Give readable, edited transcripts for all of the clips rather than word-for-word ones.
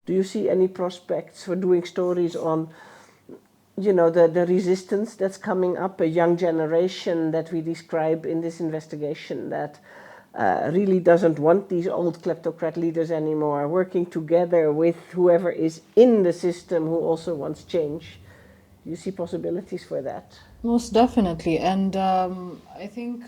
Do you see any prospects for doing stories on, the resistance that's coming up, a young generation that we describe in this investigation that really doesn't want these old kleptocrat leaders anymore, working together with whoever is in the system who also wants change? Do you see possibilities for that? Most definitely. And I think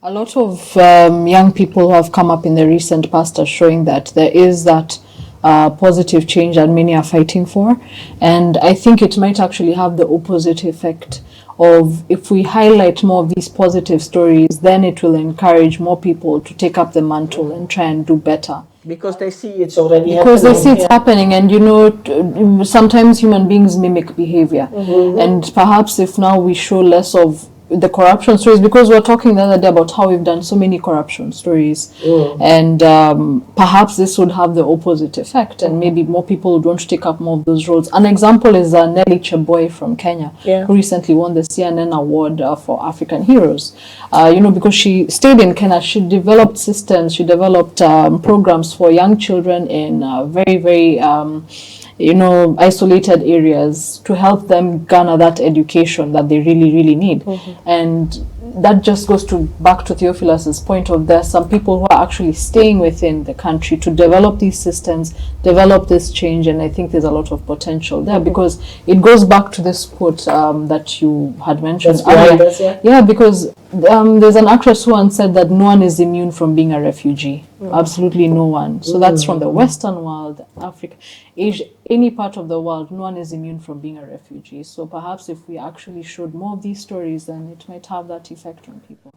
a lot of young people who have come up in the recent past are showing that there is that positive change that many are fighting for. And I think it might actually have the opposite effect of, if we highlight more of these positive stories, then it will encourage more people to take up the mantle and try and do better. Because they see it's already Because happening. they see it's happening, and sometimes human beings mimic behavior. And perhaps if now we show less of the corruption stories, because we were talking the other day about how we've done so many corruption stories, and perhaps this would have the opposite effect, and maybe more people would want to take up more of those roles. An example is Nelly Cheboy from Kenya, who recently won the CNN award for African Heroes. Because she stayed in Kenya, she developed systems, she developed programs for young children in very, very isolated areas to help them garner that education that they really, really need. And that just goes back to Theophilus's point of, there's some people who are actually staying within the country to develop these systems, develop this change, and I think there's a lot of potential there, because it goes back to this quote that you had mentioned earlier. Yeah, because there's an actress who once said that no one is immune from being a refugee. Absolutely no one. So that's from the Western world, Africa, Asia, any part of the world. No one is immune from being a refugee. So perhaps if we actually showed more of these stories, then it might have that effect on people.